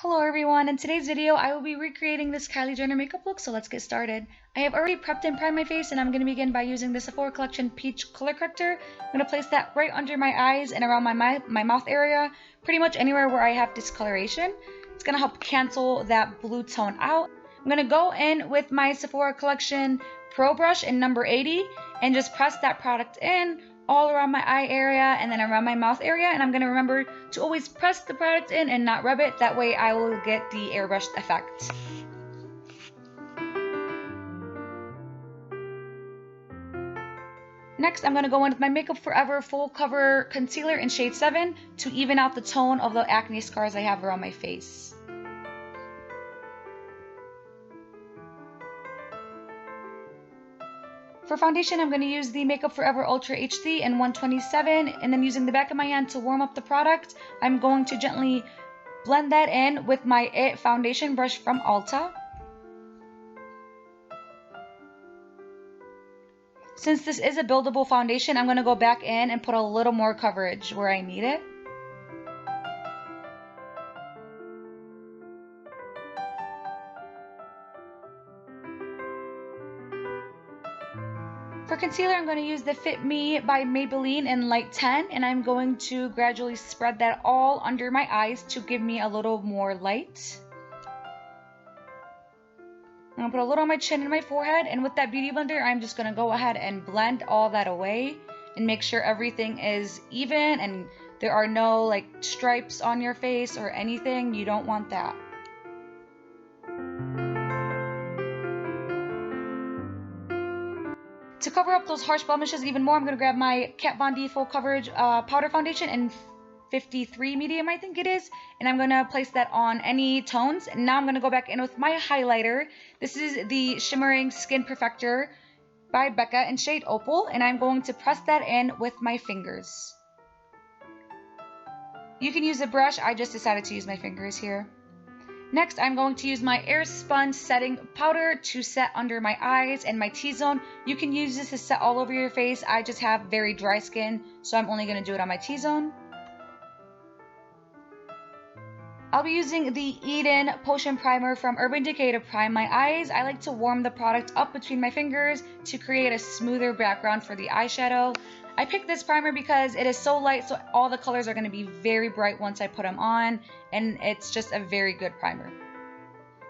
Hello everyone, in today's video I will be recreating this Kylie Jenner makeup look, so let's get started. I have already prepped and primed my face and I'm going to begin by using the Sephora Collection Peach Color Corrector. I'm going to place that right under my eyes and around my mouth area, pretty much anywhere where I have discoloration. It's going to help cancel that blue tone out. I'm going to go in with my Sephora Collection Pro Brush in number 80 and just press that product in all around my eye area and then around my mouth area, and I'm going to remember to always press the product in and not rub it. That way I will get the airbrushed effect. Next, I'm going to go in with my Makeup Forever Full Cover Concealer in shade 7 to even out the tone of the acne scars I have around my face. For foundation, I'm going to use the Makeup Forever Ultra HD in 127, and then using the back of my hand to warm up the product, I'm going to gently blend that in with my IT foundation brush from Ulta. Since this is a buildable foundation, I'm going to go back in and put a little more coverage where I need it. For concealer, I'm going to use the FitMe by Maybelline in light 10, and I'm going to gradually spread that all under my eyes to give me a little more light. I'm going to put a little on my chin and my forehead, and with that beauty blender, I'm just going to go ahead and blend all that away and make sure everything is even and there are no like stripes on your face or anything. You don't want that. To cover up those harsh blemishes even more, I'm going to grab my Kat Von D Full Coverage Powder Foundation in 53 medium, I think it is. And I'm going to place that on any tones. And now I'm going to go back in with my highlighter. This is the Shimmering Skin Perfector by Becca in shade Opal. And I'm going to press that in with my fingers. You can use a brush. I just decided to use my fingers here. Next, I'm going to use my Airspun setting powder to set under my eyes and my T-zone. You can use this to set all over your face. I just have very dry skin, so I'm only going to do it on my T-zone. I'll be using the Eden Potion Primer from Urban Decay to prime my eyes. I like to warm the product up between my fingers to create a smoother background for the eyeshadow. I picked this primer because it is so light, so all the colors are going to be very bright once I put them on, and it's just a very good primer.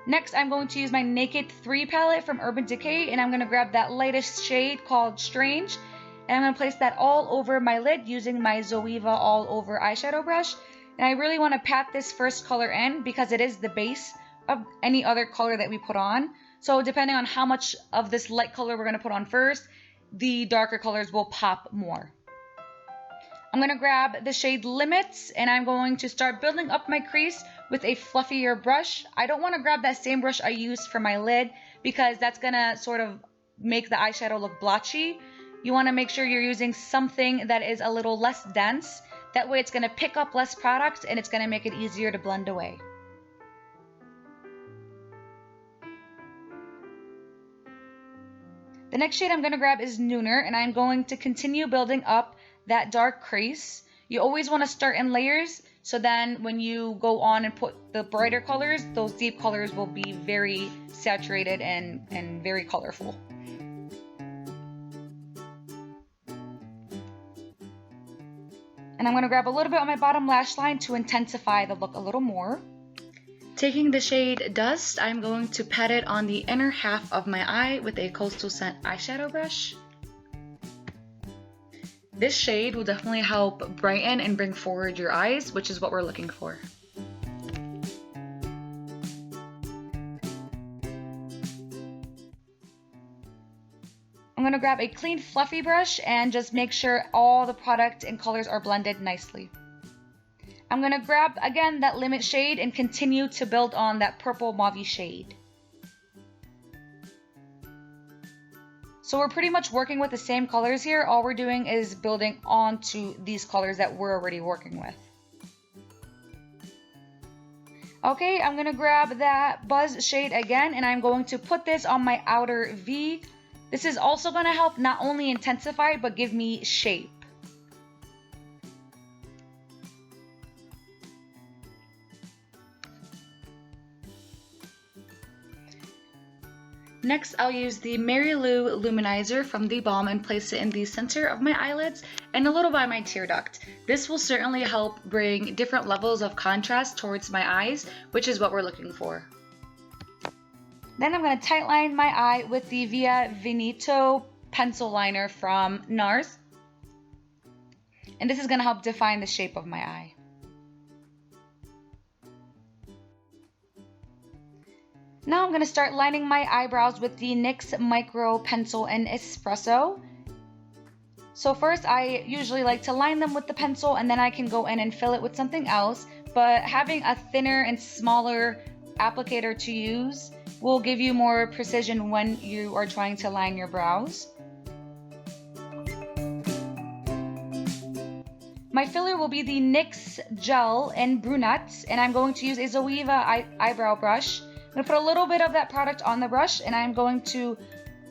Next, I'm going to use my Naked 3 palette from Urban Decay, and I'm going to grab that lightest shade called Strange, and I'm going to place that all over my lid using my Zoeva All Over eyeshadow brush. And I really want to pat this first color in because it is the base of any other color that we put on. So depending on how much of this light color we're going to put on first, the darker colors will pop more. I'm going to grab the shade Limits, and I'm going to start building up my crease with a fluffier brush. I don't want to grab that same brush I used for my lid because that's going to sort of make the eyeshadow look blotchy. You want to make sure you're using something that is a little less dense. That way it's going to pick up less product and it's going to make it easier to blend away. The next shade I'm going to grab is Nooner, and I'm going to continue building up that dark crease. You always want to start in layers, so then when you go on and put the brighter colors, those deep colors will be very saturated and very colorful. And I'm going to grab a little bit on my bottom lash line to intensify the look a little more. Taking the shade Dust, I'm going to pat it on the inner half of my eye with a Coastal Scent eyeshadow brush. This shade will definitely help brighten and bring forward your eyes, which is what we're looking for. I'm going to grab a clean fluffy brush and just make sure all the product and colors are blended nicely. I'm going to grab again that Limit shade and continue to build on that purple mauve shade. So we're pretty much working with the same colors here. All we're doing is building onto these colors that we're already working with. Okay, I'm going to grab that Buzz shade again, and I'm going to put this on my outer V. This is also going to help not only intensify, but give me shape. Next, I'll use the Mary Lou Luminizer from the Balm and place it in the center of my eyelids and a little by my tear duct. This will certainly help bring different levels of contrast towards my eyes, which is what we're looking for. Then I'm going to tightline my eye with the Via Viento pencil liner from Nars. And this is going to help define the shape of my eye. Now I'm going to start lining my eyebrows with the NYX Micro pencil in Espresso. So first I usually like to line them with the pencil and then I can go in and fill it with something else. But having a thinner and smaller applicator to use will give you more precision when you are trying to line your brows. My filler will be the NYX Gel in Brunette, and I'm going to use a Zoeva eyebrow brush. I'm going to put a little bit of that product on the brush, and I'm going to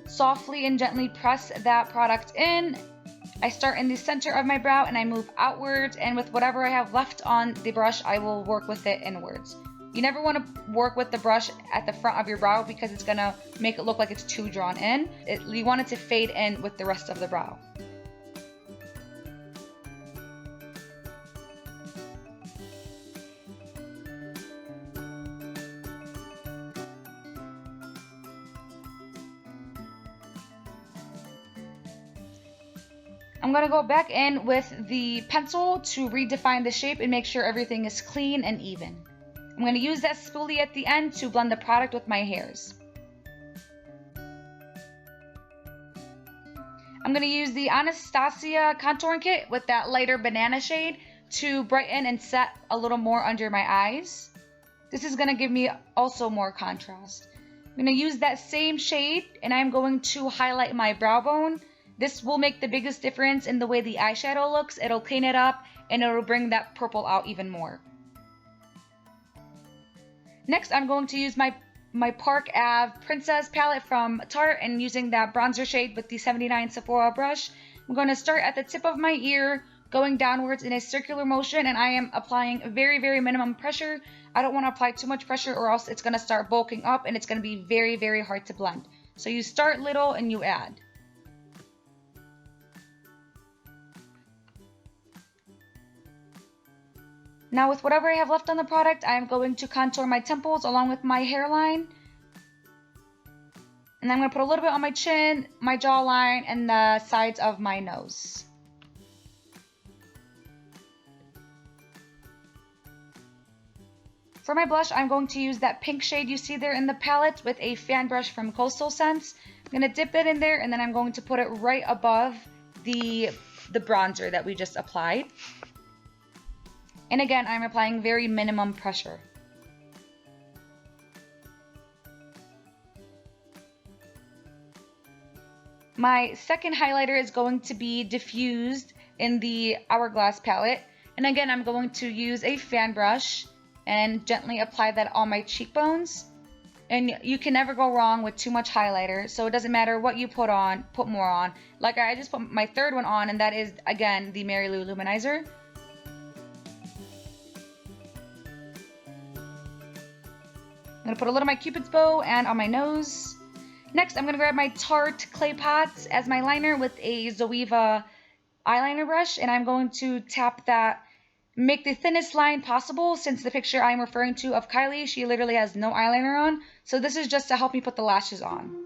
softly and gently press that product in. I start in the center of my brow and I move outwards, and with whatever I have left on the brush, I will work with it inwards. You never want to work with the brush at the front of your brow because it's going to make it look like it's too drawn in. You want it to fade in with the rest of the brow. I'm going to go back in with the pencil to redefine the shape and make sure everything is clean and even. I'm going to use that spoolie at the end to blend the product with my hairs. I'm going to use the Anastasia contouring kit with that lighter banana shade to brighten and set a little more under my eyes. This is going to give me also more contrast. I'm going to use that same shade and I'm going to highlight my brow bone. This will make the biggest difference in the way the eyeshadow looks. It'll clean it up and it'll bring that purple out even more. Next, I'm going to use my Parkave Princess palette from Tarte and using that bronzer shade with the 79 Sephora brush. I'm going to start at the tip of my ear, going downwards in a circular motion, and I am applying very, very minimum pressure. I don't want to apply too much pressure or else it's going to start bulking up and it's going to be very, very hard to blend. So you start little and you add. Now with whatever I have left on the product, I'm going to contour my temples along with my hairline. And I'm going to put a little bit on my chin, my jawline, and the sides of my nose. For my blush, I'm going to use that pink shade you see there in the palette with a fan brush from Coastal Scents. I'm going to dip that in there and then I'm going to put it right above the bronzer that we just applied. And again, I'm applying very minimum pressure. My second highlighter is going to be diffused in the Hourglass palette. And again, I'm going to use a fan brush and gently apply that on my cheekbones. And you can never go wrong with too much highlighter, so it doesn't matter what you put on, put more on. Like I just put my third one on, and that is, again, the Mary Lou Luminizer. I'm going to put a little of my Cupid's bow and on my nose. Next, I'm going to grab my Tarte Clay Pots as my liner with a Zoeva eyeliner brush, and I'm going to tap that, make the thinnest line possible. Since the picture I'm referring to of Kylie, she literally has no eyeliner on, so this is just to help me put the lashes on.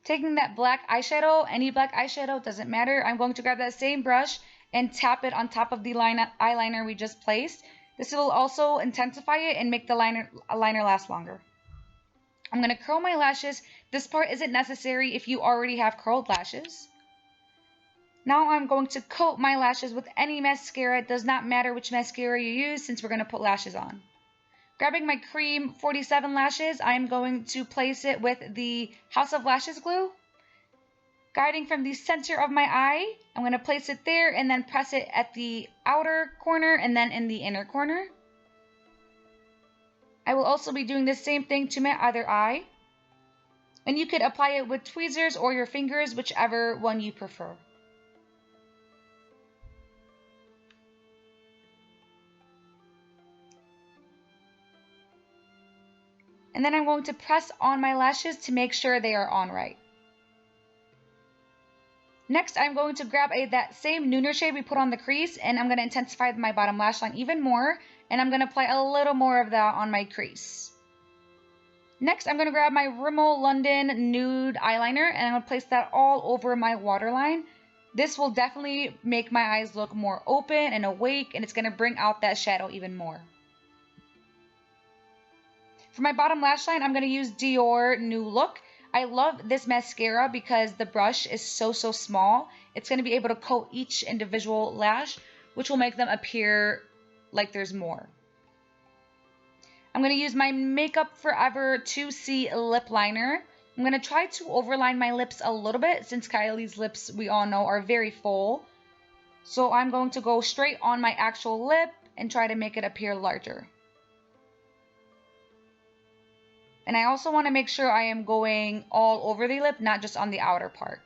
Taking that black eyeshadow, any black eyeshadow, doesn't matter. I'm going to grab that same brush and tap it on top of the eyeliner we just placed. This will also intensify it and make the liner last longer. I'm going to curl my lashes. This part isn't necessary if you already have curled lashes. Now I'm going to coat my lashes with any mascara. It does not matter which mascara you use since we're going to put lashes on. Grabbing my Creme 47 lashes, I'm going to place it with the House of Lashes glue. Guiding from the center of my eye, I'm going to place it there and then press it at the outer corner and then in the inner corner. I will also be doing the same thing to my other eye. And you could apply it with tweezers or your fingers, whichever one you prefer. And then I'm going to press on my lashes to make sure they are on right. Next, I'm going to grab that same nooner shade we put on the crease, and I'm going to intensify my bottom lash line even more, and I'm going to apply a little more of that on my crease. Next, I'm going to grab my Rimmel London Nude Eyeliner, and I'm going to place that all over my waterline. This will definitely make my eyes look more open and awake, and it's going to bring out that shadow even more. For my bottom lash line, I'm going to use Dior New Look. I love this mascara because the brush is so small. It's going to be able to coat each individual lash, which will make them appear like there's more. I'm going to use my Makeup Forever 2C lip liner. I'm going to try to overline my lips a little bit since Kylie's lips, we all know, are very full. So I'm going to go straight on my actual lip and try to make it appear larger. And I also want to make sure I am going all over the lip, not just on the outer part.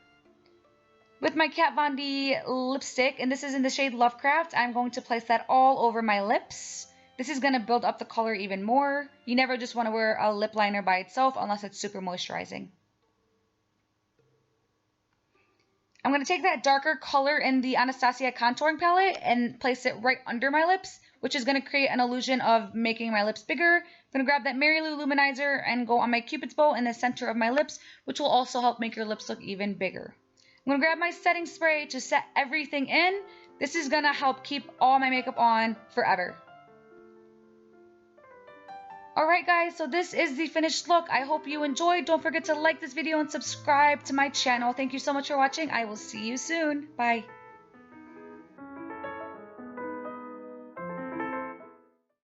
With my Kat Von D lipstick, and this is in the shade Lovecraft, I'm going to place that all over my lips. This is going to build up the color even more. You never just want to wear a lip liner by itself unless it's super moisturizing. I'm going to take that darker color in the Anastasia contouring palette and place it right under my lips, which is going to create an illusion of making my lips bigger. I'm going to grab that Mary Lou luminizer and go on my Cupid's bow in the center of my lips, which will also help make your lips look even bigger. I'm going to grab my setting spray to set everything in. This is going to help keep all my makeup on forever. Alright guys, so this is the finished look. I hope you enjoyed. Don't forget to like this video and subscribe to my channel. Thank you so much for watching. I will see you soon. Bye.